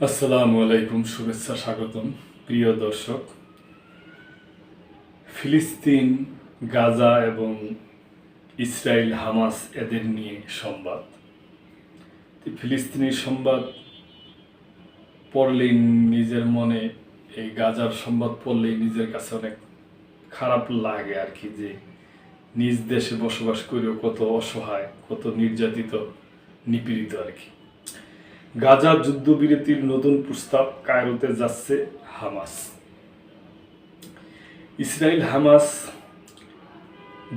আসসালামু আলাইকুম, শুভেচ্ছা, স্বাগতম প্রিয় দর্শক। ফিলিস্তিন, গাজা এবং ইসরায়েল হামাস এদের নিয়ে সংবাদ। ফিলিস্তিনি সংবাদ পড়লেই নিজের মনে, এই গাজার সংবাদ পড়লেই নিজের কাছে অনেক খারাপ লাগে আর কি, যে নিজ দেশে বসবাস করেও কত অসহায়, কত নির্যাতিত, নিপীড়িত আর কি। গাজা যুদ্ধবিরতির নতুন প্রস্তাব কায়রোতে যাচ্ছে হামাস। ইসরায়েল হামাস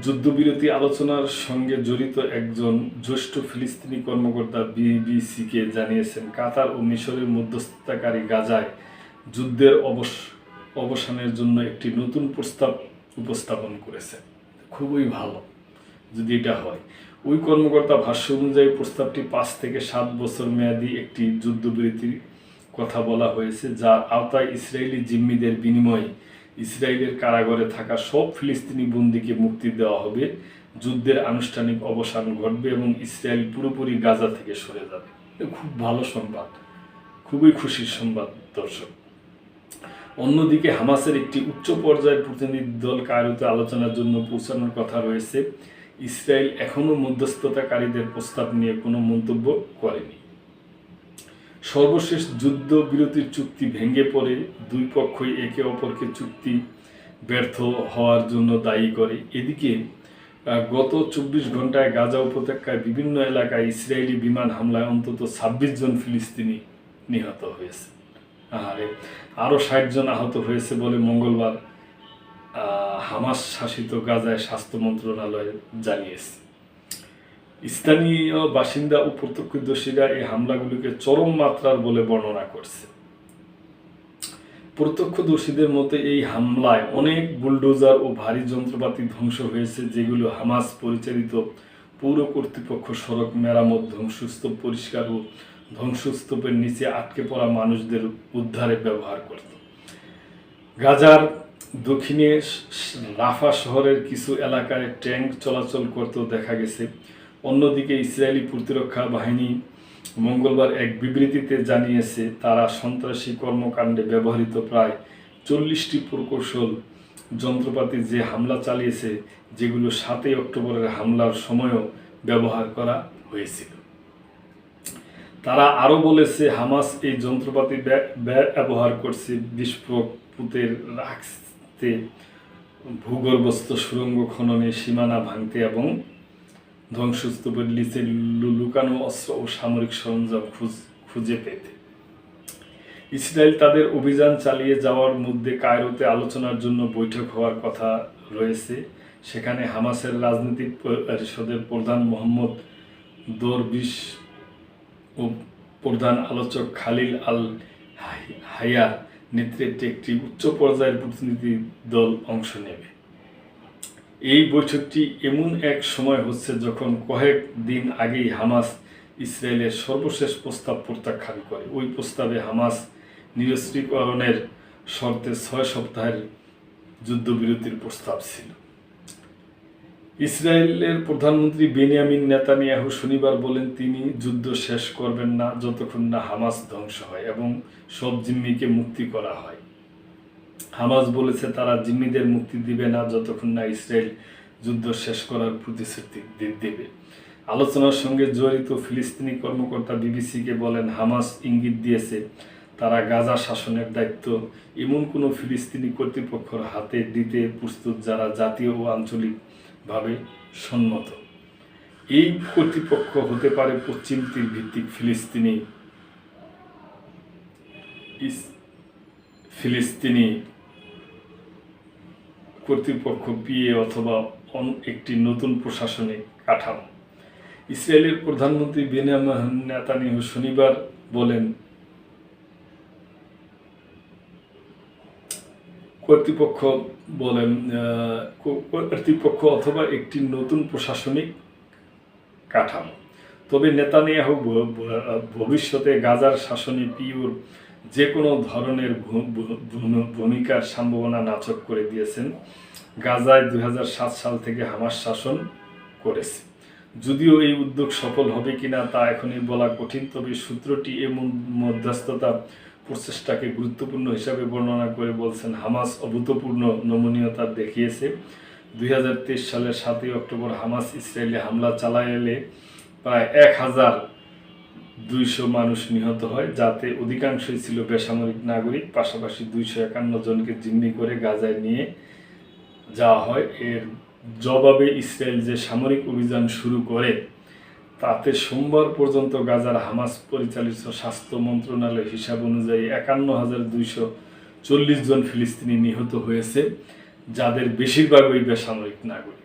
যুদ্ধবিরতি আলোচনার সঙ্গে জড়িত একজন জ্যেষ্ঠ ফিলিস্তিনি কর্মকর্তা বিবিসিকে জানিয়েছেন, কাতার ও মিশরের মধ্যস্থতাকারী গাজায় যুদ্ধের অবসানের জন্য একটি নতুন প্রস্তাব উপস্থাপন করেছে। খুবই ভালো যদি এটা হয়। ওই কর্মকর্তা ভাষ্য অনুযায়ী প্রস্তাবটি 5 থেকে 7 বছর মেয়াদী একটি যুদ্ধবিরতির কথা বলা হয়েছে, যার আওতায় ইসরায়েলি জিম্মিদের বিনিময়ে ইসরায়েলের কারাগারে থাকা সব ফিলিস্তিনি বন্দীকে মুক্তি দেওয়া হবে, যুদ্ধের আনুষ্ঠানিক অবসান ঘটবে এবং ইসরায়েল পুরোপুরি গাজা থেকে সরে যাবে। খুব ভালো সংবাদ, খুবই খুশির সংবাদ দর্শক। অন্যদিকে হামাসের একটি উচ্চ পর্যায়ের প্রতিনিধি দল কায়রোতে আলোচনার জন্য পৌঁছানোর কথা রয়েছে। ইসরায়েল এখনও মধ্যস্থতাকারীদের প্রস্তাব নিয়ে কোনো মন্তব্য করেনি। সর্বশেষ যুদ্ধবিরতির চুক্তি ভেঙে পড়ে দুই পক্ষই একে অপরকে চুক্তি ব্যর্থ হওয়ার জন্য দায়ী করে। এদিকে গত 24 ঘন্টায় গাজা উপত্যকায় বিভিন্ন এলাকায় ইসরায়েলি বিমান হামলায় অন্তত 26 জন ফিলিস্তিনি নিহত হয়েছে। আরও 60 জন আহত হয়েছে বলে মঙ্গলবার হামাস শাসিত গাজায় স্বাস্থ্য মন্ত্রণালয় জানিয়েছে। স্থানীয় বাসিন্দা ও প্রত্যক্ষদর্শীরা এই হামলাগুলিকে চরম মাত্রার বলে বর্ণনা করছে। প্রত্যক্ষদর্শীদের মতে এই হামলায় অনেক বুলডোজার ও ভারী যন্ত্রপাতি ধ্বংস হয়েছে, যেগুলো হামাস পরিচালিত পৌর কর্তৃপক্ষ সড়ক মেরামত, ধ্বংসস্তূপ পরিষ্কার ও ধ্বংসস্তূপের নিচে আটকে পড়া মানুষদের উদ্ধারে ব্যবহার করত। গাজার দক্ষিণে রাফা শহরের কিছু এলাকায় ট্যাঙ্ক চলাচল করতেও দেখা গেছে। অন্যদিকে ইসরায়েলি প্রতিরক্ষা বাহিনী মঙ্গলবার এক বিবৃতিতে জানিয়েছে, তারা সন্ত্রাসী কর্মকাণ্ডে ব্যবহৃত প্রায় 40টি প্রকৌশল যন্ত্রপাতি যে হামলা চালিয়েছে, যেগুলো 7 অক্টোবরের হামলার সময়ও ব্যবহার করা হয়েছিল। তারা আরও বলেছে, হামাস এই যন্ত্রপাতি ব্যবহার করছে বিস্ফোরক পুঁতে রাখতে, ভূগর্ভস্থ সুড়ঙ্গ খননে, সীমানা ভাঙতে এবং ধ্বংসস্তূপের নিচে লুকানো অস্ত্র ও সামরিক সরঞ্জাম খুঁজে পেতে। ইসরায়েল তাদের অভিযান চালিয়ে যাওয়ার মধ্যে কায়রোতে আলোচনার জন্য বৈঠক হওয়ার কথা রয়েছে। সেখানে হামাসের রাজনৈতিক পরিষদের প্রধান মোহাম্মদ দরবিশ ও প্রধান আলোচক খালিল আল হাইয়ার নেতৃত্বে একটি উচ্চ পর্যায়ের প্রতিনিধি দল অংশ নেবে। এই বৈঠকটি এমন এক সময় হচ্ছে যখন কয়েক দিন আগেই হামাস ইসরায়েলের সর্বশেষ প্রস্তাব প্রত্যাখ্যান করে। ওই প্রস্তাবে হামাস নিরস্ত্রীকরণের শর্তে 6 সপ্তাহের যুদ্ধবিরতির প্রস্তাব ছিল। ইসরায়েলের প্রধানমন্ত্রী বেনিয়ামিন নেতানিয়াহু শনিবার বলেন, তিনি যুদ্ধ শেষ করবেন না যতক্ষণ না হামাস ধ্বংস হয় এবং সব জিম্মিকে মুক্তি করা হয়। হামাস বলেছে, তারা জিম্মিদের মুক্তি দিবে না যতক্ষণ না ইসরায়েল যুদ্ধ শেষ করার প্রতিশ্রুতি দেবে। আলোচনার সঙ্গে জড়িত ফিলিস্তিনি কর্মকর্তা বিবিসিকে বলেন, হামাস ইঙ্গিত দিয়েছে, তারা গাজা শাসনের দায়িত্ব এমন কোনো ফিলিস্তিনি কর্তৃপক্ষের হাতে দিতে প্রস্তুত যারা জাতীয় ও আঞ্চলিকভাবে সম্মত। এই কর্তৃপক্ষ হতে পারে পশ্চিম তীর ভিত্তিক ফিলিস্তিনি কর্তৃপক্ষ পিএ অথবা একটি নতুন প্রশাসনিক কাঠামো। ইসরায়েলের প্রধানমন্ত্রী বেনিয়ামিন নেতানিয়াহু শনিবার বলেন, কর্তৃপক্ষ অথবা একটি নতুন প্রশাসনিক কাঠামো। তবে নেতানিয়াহু ভবিষ্যতে গাজার শাসনে পিওর যে কোনো ধরনের ভূমিকার সম্ভাবনা নাকচ করে দিয়েছেন। গাজায় 2007 সাল থেকে হামাস শাসন করেছে। যদিও এই উদ্যোগ সফল হবে কিনা তা এখনই বলা কঠিন, তবে সূত্রটি এই মধ্যস্থতা প্রচেষ্টাকে গুরুত্বপূর্ণ হিসাবে বর্ণনা করে বলছেন, হামাস অভূতপূর্ণ নমনীয়তা দেখিয়েছে। 2023 সালের 7ই অক্টোবর হামাস ইসরায়েলে হামলা চালালে প্রায় 1200 মানুষ নিহত হয়, যাতে অধিকাংশই ছিল বেসামরিক নাগরিক। পাশাপাশি 251 জনকে জিম্মি করে গাজায় নিয়ে যাওয়া হয়। এর জবাবে ইসরায়েল যে সামরিক অভিযান শুরু করে তাতে সোমবার পর্যন্ত গাজার হামাস পরিচালিত স্বাস্থ্য মন্ত্রণালয়ের হিসাব অনুযায়ী 51,240 জন ফিলিস্তিনি নিহত হয়েছে, যাদের বেশিরভাগই বেসামরিক নাগরিক।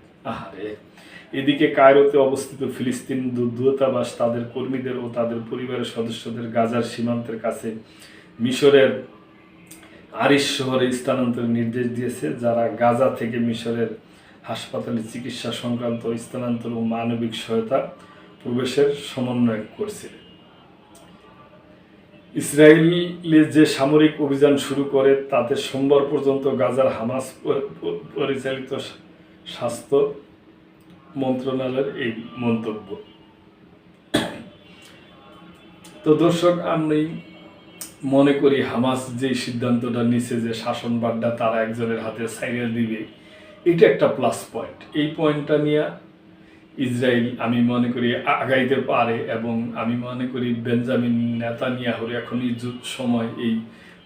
এদিকে কায়রোতে অবস্থিত ফিলিস্তিন দূতাবাস তাদের কর্মীদের ও তাদের পরিবারের সদস্যদের গাজার সীমান্তের কাছে মিশরের আরিশ শহরে স্থানান্তরের নির্দেশ দিয়েছে, যারা গাজা থেকে মিশরের হাসপাতালে চিকিৎসা সংক্রান্ত স্থানান্তর ও মানবিক সহায়তা প্রবেশের সমন্বয় করছে। ইসরায়েলে যে সামরিক অভিযান শুরু করে তাতে সোমবার পর্যন্ত গাজার হামাস পরিচালিত স্বাস্থ্য মন্ত্রণালয়ের এই মন্তব্য। তো দর্শক, আমি মনে করি হামাস যে সিদ্ধান্তটা নিছে যে শাসন বাড্ডা তারা একজনের হাতে ছাইড়া দিবে, এটা একটা প্লাস পয়েন্ট। এই পয়েন্টটা নিয়ে ইসরায়েল আমি মনে করি আগাইতে পারে, এবং আমি মনে করি বেঞ্জামিন নেতানিয়াহুর এখনই সময় এই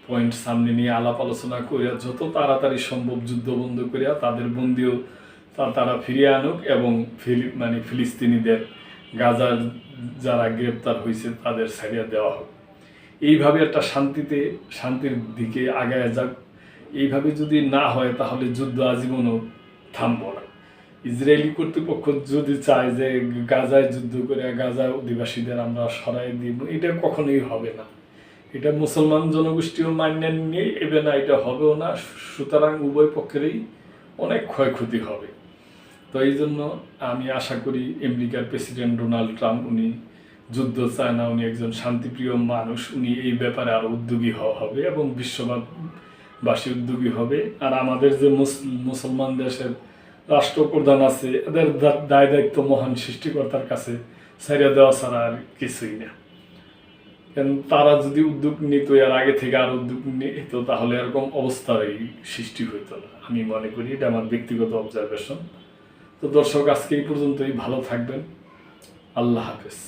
পয়েন্ট সামনে নিয়ে আলাপ আলোচনা করে যত তাড়াতাড়ি সম্ভব যুদ্ধ বন্ধ করিয়া তাদের বন্দিও তারা ফিরিয়ে আনুক, এবং ফিলিস্তিনিদের গাজার যারা গ্রেপ্তার হয়েছে তাদের ছাড়িয়ে দেওয়া হোক। এইভাবে একটা শান্তির দিকে আগায় যাক। এইভাবে যদি না হয় তাহলে যুদ্ধ আজীবনও থামব না। ইসরায়েলি কর্তৃপক্ষ যদি চায় যে গাজায় যুদ্ধ করে গাজা অধিবাসীদের আমরা সরাই দিব, এটা কখনোই হবে না। এটা মুসলমান জনগোষ্ঠীও মান্য নিয়ে এবে না, এটা হবেও না। সুতরাং উভয় পক্ষেরই অনেক ক্ষয়ক্ষতি হবে। তো এই জন্য আমি আশা করি আমেরিকার প্রেসিডেন্ট ডোনাল্ড ট্রাম্প, উনি যুদ্ধ চায় না, উনি একজন শান্তিপ্রিয় মানুষ, উনি এই ব্যাপারে আরও উদ্যোগী হবে এবং বিশ্ববাসী উদ্যোগী হবে। আর আমাদের যে মুসলমান দেশের রাষ্ট্রপ্রধান আছে, এদের দায় দায়িত্ব মহান সৃষ্টিকর্তার কাছে ছাড়িয়ে দেওয়া ছাড়া আর কিছুই না। কারণ তারা যদি উদ্যোগ নিত এর আগে থেকে আর উদ্যোগ নিত, তাহলে এরকম অবস্থারই সৃষ্টি হইতো না। আমি মনে করি এটা আমার ব্যক্তিগত অবজারভেশন। তো দর্শক, আজকে এই পর্যন্তই। ভালো থাকবেন। আল্লাহ হাফেজ।